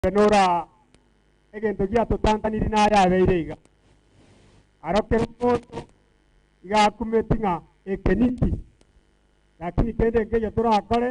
Benora egento gia totantaniri na ya beiriga arokero moto iga kumetinga ekeniti lakini kende ngeyo turakore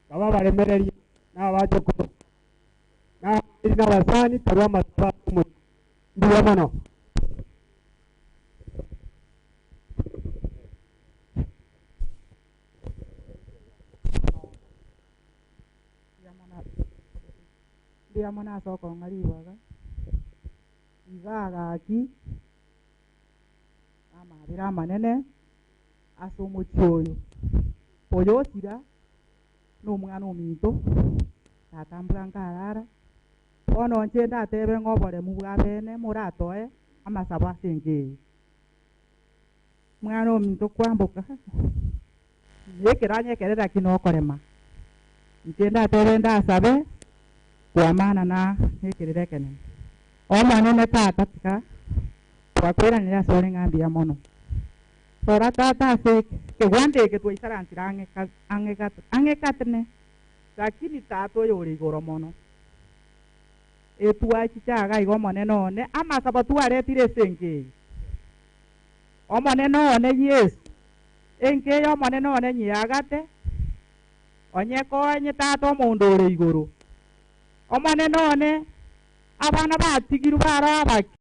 kaba baremereri na Bachokoro na ina basani tarwa masamu ndiyo mono Dia mana soko ngari waga igaga ki ama bira manene asomochoyo poyo sira no mwana ominto tatambura nkarara ono nchenda tebe ngobore mubwabene muratoe amasaba Senge mwana ominto kwambuka yekiranye kerera kinokorema nchenda tebe ndasabe kwa maana na hekirekene omwana ne tata tika kwa kwera ni asore ngambia mono sora tata se ke gwande ke tu isarantira angekatne lakini tato yori goro mono etua chichaga igo moneno ne ama sabatu aretire Senge omoneno ne yes enke yo moneno ne nyiagate onyeko nye tato mondore igoro omane none abana batigiru barabaki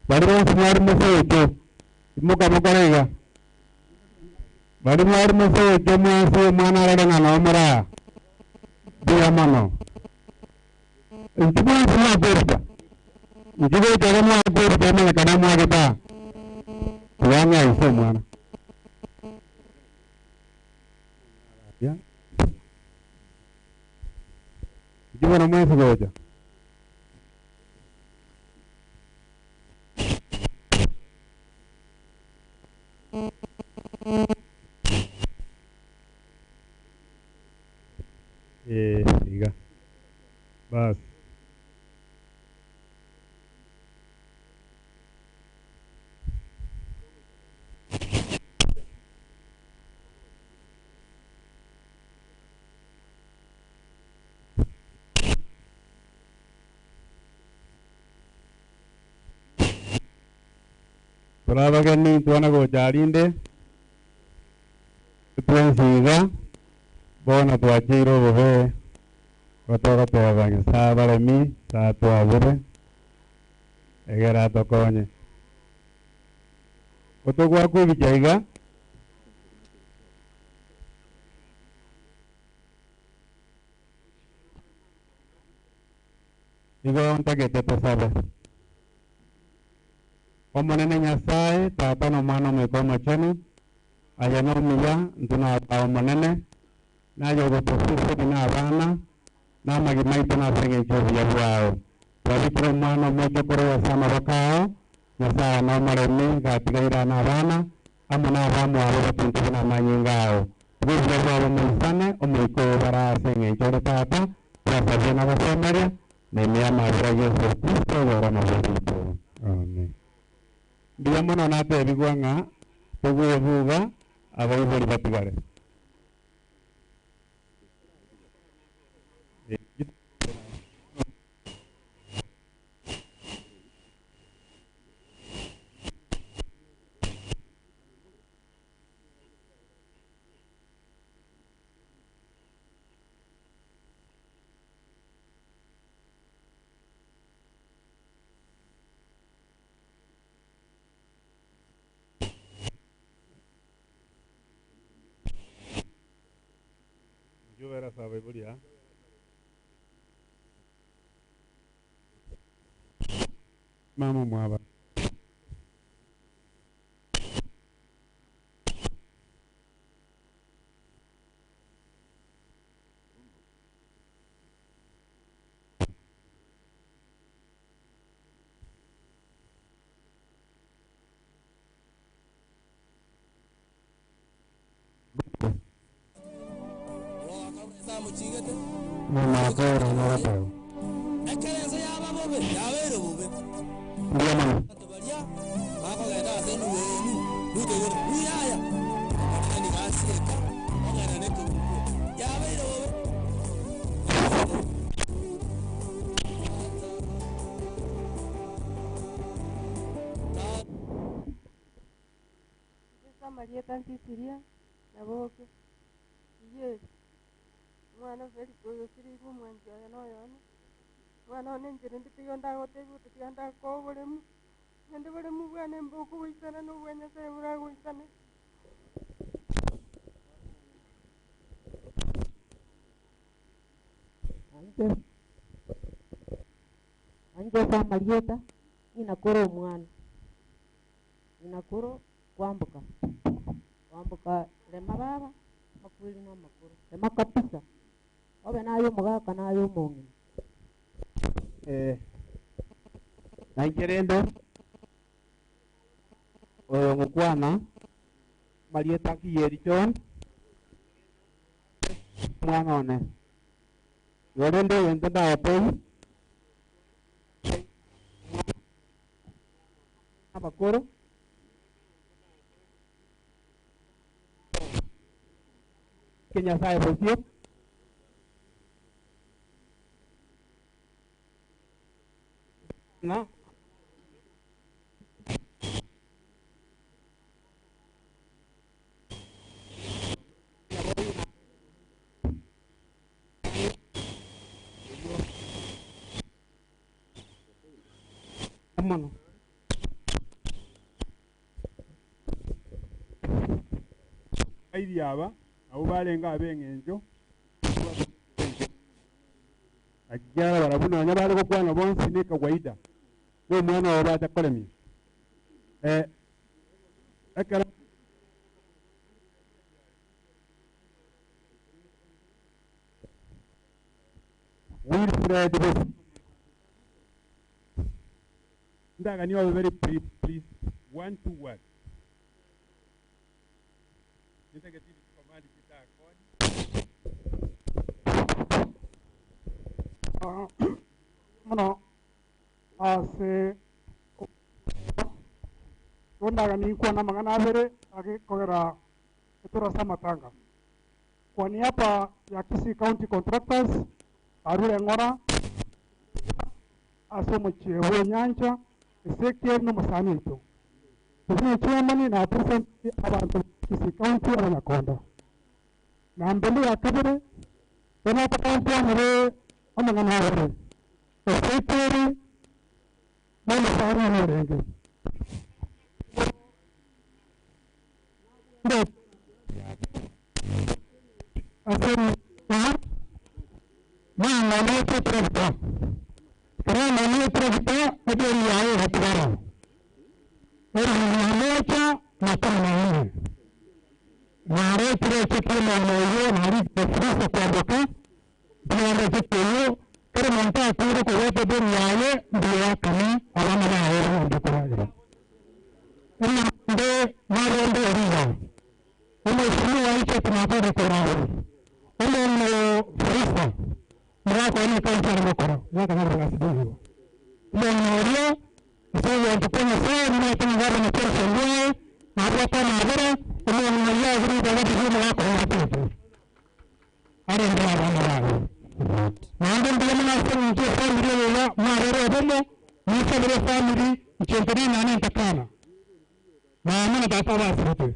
bari mwari museke muka mukorega bari mwari museke mwase mwana arenga na omara dia mano ntibu sima berta ntibu tere mwa berta mwana kana mwa kita tuanga iso mwana ya ntibu na mwese goja Iga. Bas. Turabageni tuana gojarinde. Tuansiga. Bona tuachiro bobe. Kotoka tuabangi sabale mi sa tuabure. Egera tokonye. Kotogwa kubijaiga. Igo ntagete tosabe. Omonene Nyasaye tata no mwana mwikomo chenu. Ayano miya ntuna omonene. Na yogo tosisi dina abana. Na Makinight na Senge chobi ya buao. Wabikiro mwana Omochokoro ya Samora kao. Nyasaye na maremi katika ira na abana. Amona abamu abo tuntu na manyingao. Buzwa babo mwisane omwiko bara Senge chobi tata. Yasabe na basemere. Nemia mabra Yesu Kristo wara mabuto. Amen. Biya mono nate bigwanga. Tugu buga. Abai bori batigare. Era sabe bolia. Mama mwaba. Mamioro no teo. Ekeleza yaba bobe, yabere bobe. Ndiyo mama. Tabalia, bako genda senu wenu, dude yor uyaya. Ni gasieka. Ongana neto. Yabere bobe. Esa María Tantisiria, la boca. Iye. Mwana veri koyo kiri kumwenjo ya noyone. Mwana onenjere ndikiyonda gotebu tikiyonda ko bolemu. Nende bolemu bwana mbuku wisana no bwenya se bura wisana. Anje sa Marieta inakoro mwana. Inakoro kwambuka. Kwambuka lema baba makwili na makuru. Lema kapisa. Obe nayo mugaka nayo Mong'ina. Naingerendo. Oyo mukwana. Marieta kiyeri chon. Mwana one. Yorende wente da opei. Abakoro. Kenya sae bosio. Na. Amano. Aidi aba, abo balenga abengenjo. Ajara barabuna nyabale ko kwana bonsi ne kawaida. Bo mwana wa bata kolemi. Akara Wilfred Ndaga ni very brief, please. 1 2 1. Nitaka command kita kodi. Mono ase Wondaga ni kwa na magana abere akikogera etura samatanga. Kwa niaba ya Kisii County Contractors Arule Ng'ora ase Omochokoro Onyacha Ezekiel no Musanito. Tufanye chairman na present abantu Kisii County Abanyakonda. Na mbele ya kabere ena county amere amagana abere. Ezekiel no Musanito. Aseri mangane president kera mangane president ede yae hatara Onyacha natamani mare president Mamioro mari professor kwa boka bwana jiteyo kera manta kuru ko wote de yae dia kami alama na hayo ndokora inde marende riya Omo aicha tunapata korao Omo Farisa Mwako ni kancha mokoro Mwaka ngara ngasidio Mong'ina Senge antukenya sana Mwaka ngara mchorsa mwe Mwaka na abere Mong'ina zuri Dagati zuri mwako ngasidio Are mbaya wangarago Mwanda mbaya mnasema Mche family Mwa Mwarere Obomo Mche mbaya family Mchenteri nane ntakana Mwamina tata wasirutu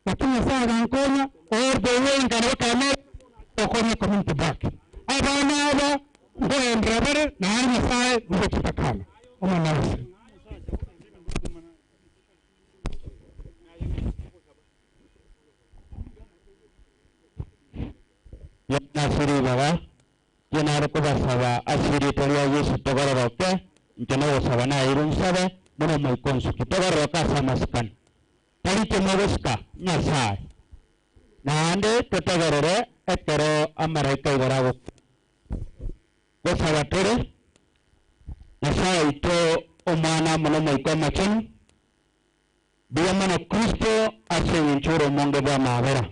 lakini saa gankonya or the way ngano kama okonya community back abana aba ngoendra bare na hali saa ngochitakana omanawisi yanasiri baba yenaro ko basaba asiri toriya Yesu togoroke ntana wasaba na irunsabe bono moikonsu kitogoroka samaskan Tarike Mogoska Nyasai Nande Totagarere Etero Amareka Ibarago Gosawatere Nyasai to Omana Monomoiko Machin Biamana Kristo Asenginchuro Mongeba Mavera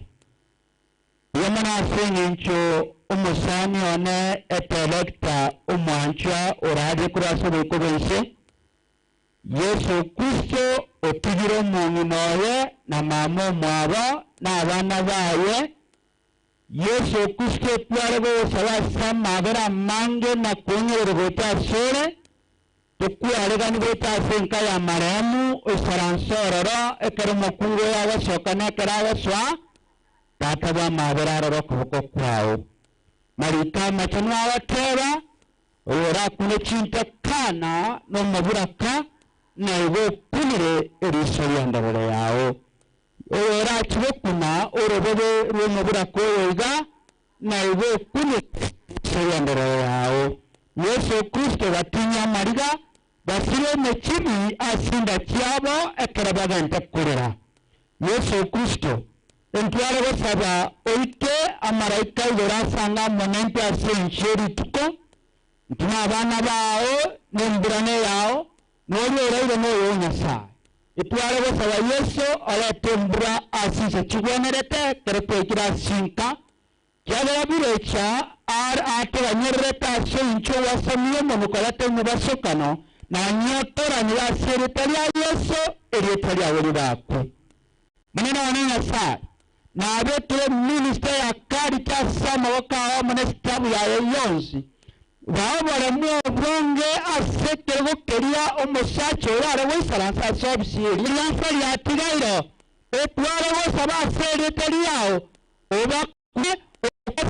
Biamana Asengincho Umosani One Etelekta Umancha Orade Kuraso Bikobense Yesu Kristo otigiro Mong'ina na mama mwaba na abana baye Yesu Kristo twalego sawa magara mange na kunyere gota sore tukwalega ni gota senka ya maremu osaransororo ekeremo kungo ya wasokana kerawa swa tataba magara ro kuboko kwao marita machanwa watera ora kune chinta kana no maburaka na iwe kunire erisori andabere yao ora chibokuna orobebe rumubura koyega na iwe kunire erisori andabere yao Yesu Kristo batinya mariga basire mechibi asinda chiabo ekerabaga ntekurira Yesu Kristo entwara basaba oite amaraika yorasanga monente asencheri tuko ntuna abana bao nemburane yao Nolio raile moyo Nyasaye itwale basaba Yesu alatembura asise chigwenerete kerepo ikira sinka kyabera birecha atera nyereta sencho wasamiye monukolate mubasokano na nyotora nyasiritalia Yesu eritalia wali bakwe maneno wa Nyasaye na abetre minister ya Caritas sama wakawa monestabu ya yonsi Wabara mwonge asekero keria omusacho wale wesalansa sobsiri lansa ya tigairo etwara wosaba seretariao oba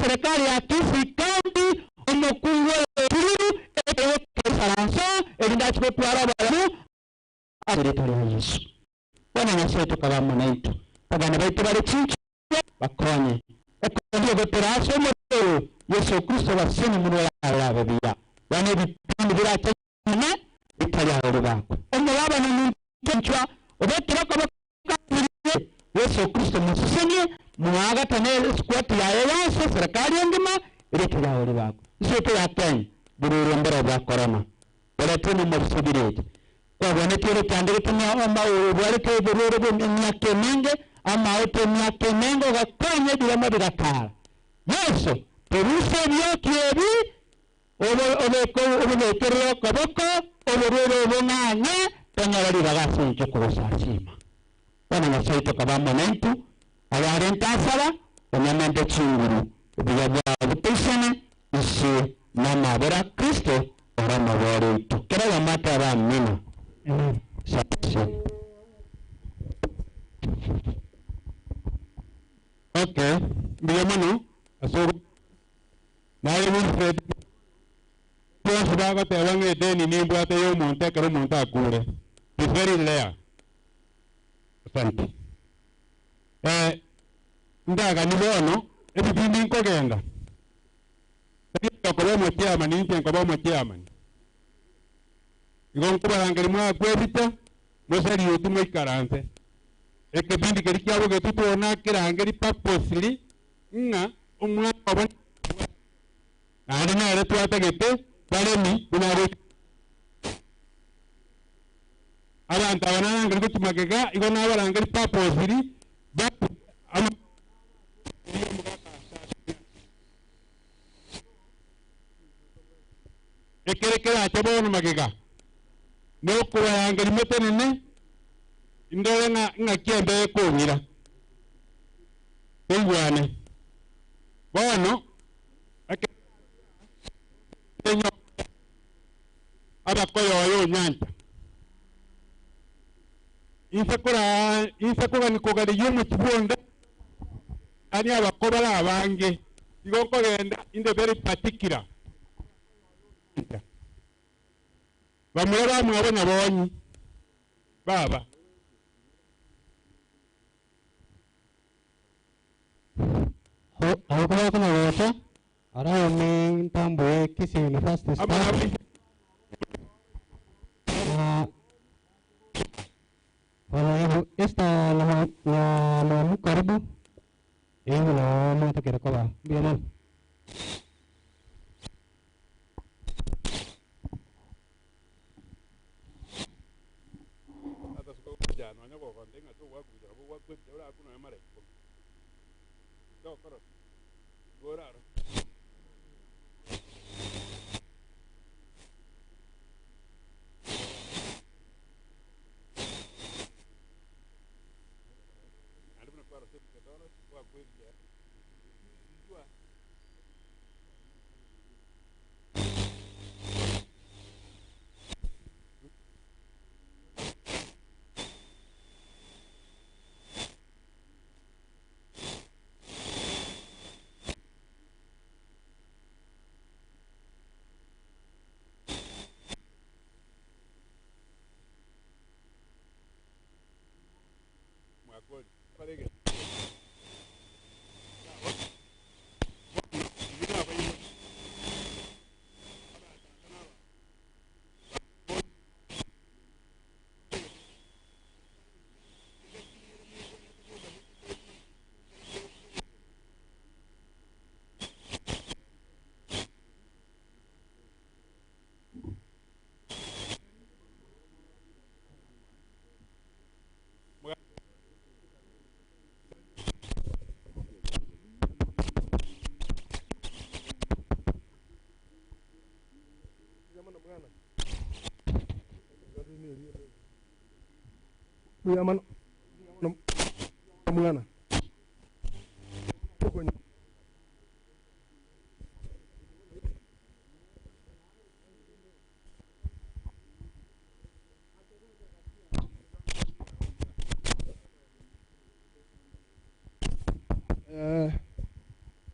serikali ya Kisii County omukungu eriru esalansa erindacho twara balamu seretariao Yesu wana naseto kalamu naitu pagana baitu bale chinchi bakonye ekonye goteraso mo Yesu Kristo waseni munwa alabe biya wane bipindi birate ne italia olubako omulaba n'omunchwa obetera ko Yesu Kristo museni muaga tane squat ya yase serikali ndima italia olubako isoto ya Kenya bururu mbere bwa corona bale tene mu subirete kwa bone tire tandire tene oma obwale ke bururu bw'imyaka mingi ama ote myaka mingi gakonye biramo bigatara Yesu Peruse byokebi obulekerero kaboko oburwere obung'ang'e tonyabari bagasinche kugusasima bono nasaito kabamo nentu abare ntasaba onyamende chinguru obuya bwa buteisana isi namabera Kristo ora mabore itu kera yamata abamina sase. Okay, biyamano aso naye Wilfred Boss baga te wange deni ni mbwate yo monte kero monta kure. It's very rare. Asante. Ndaga ni bono ebibindi nkogenda. Ko mo chairman ni nko mo chairman. Igon ko barangeri mwa kwebita mosari yotu mo ikaranze. Ekibindi keri kyabo getutona kirangeri purposely nga umwa abon ari na re twata gete baremi unare abantu abanangeri kutumagega igona barangeri purposely ba ekerekera chabona magega no kubayangeri metenene indole nga kiembe kunyira ingwane bono abakoyo Onyacha insakura nikogari yumu kibonda ani abakobala abange igoko genda in the very particular bamura bamwabona bonyi baba Ako kuna wata ara umi tambo kisi university staff wala esta la karibu la mata kira kwa biaman Yaman mwana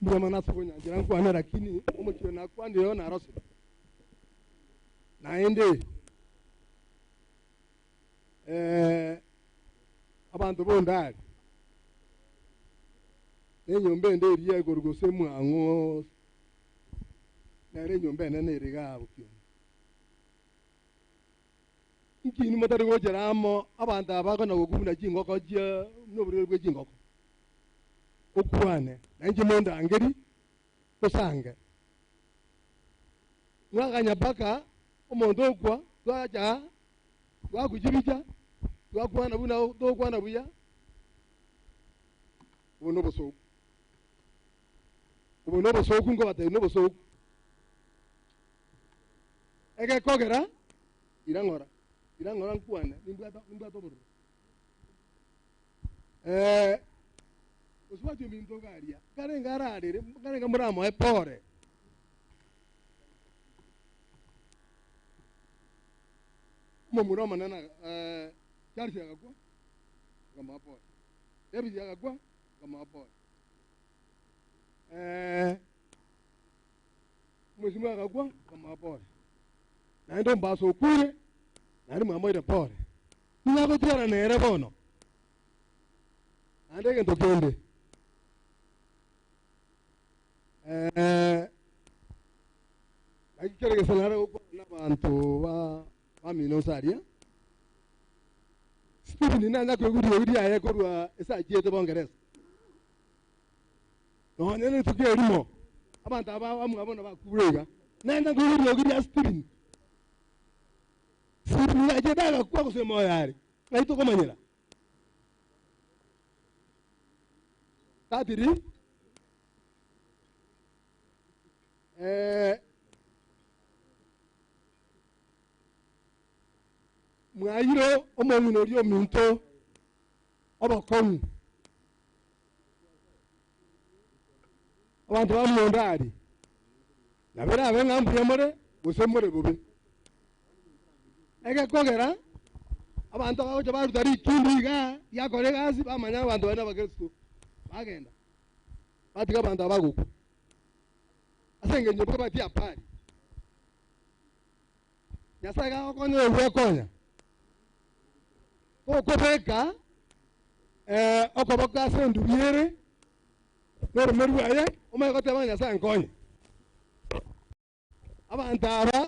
Bwana nasokonya ngira nkwana lakini umukire nakwandi yo narose naende abantu bondari nenyombe nderiye gorgose mwango nare nyombe nene rigabo kyo ikini motari gojeramo abantu abagona gukunda jingoko je noburere bwe jingoko okwane nanje monda angeri tosange mwaganya baka omondo okwa twaja twakujibija twakwana buna tokwana buya ubono boso ngo bataye no boso ege kogera irangora nkwane nimba to buru uswati minto garia kare ngararire kare ngamuramo epore momura manana charge agakwa kama pore Ebisiba agakwa kama pore mheshimiwa agakwa kama pore naendo mbaso kure nari mama ire pore ninako tiara nere bono ande gento kende akikere gesanara uko na bantu ba minosaria Stephen nana kweguri aye korwa esa jete bongereza no nene tukerimo abantu abamwabona bakurega nenda kweguri Stephen Stephen ajeda kwa kusema yari ngaito komanyira tatiri mwayiro omong'ina ori ominto obokongu abantu bamondari nabere abe ng'ambuyamore gusomore bubi ege kogera abantu bagocha barutari ikindi iga yakore gasi bamanya abantu bana bakristo bagenda batiga abantu abaguku asenge nyoboka bati apari nyasaga okonyo wekonya okobeka okoboka sendu biere noro meru aye omaye goteba nyasaga nkonye abantu aba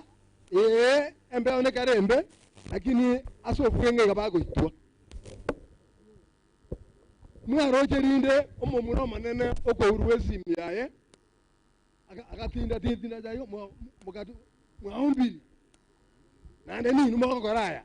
embe one karembe lakini asofwenge gabagoitwa mwarocherinde omomuro manene okourwe simu yaye agatinda jayo mugatu mwaumbiri nande nini mogokoraya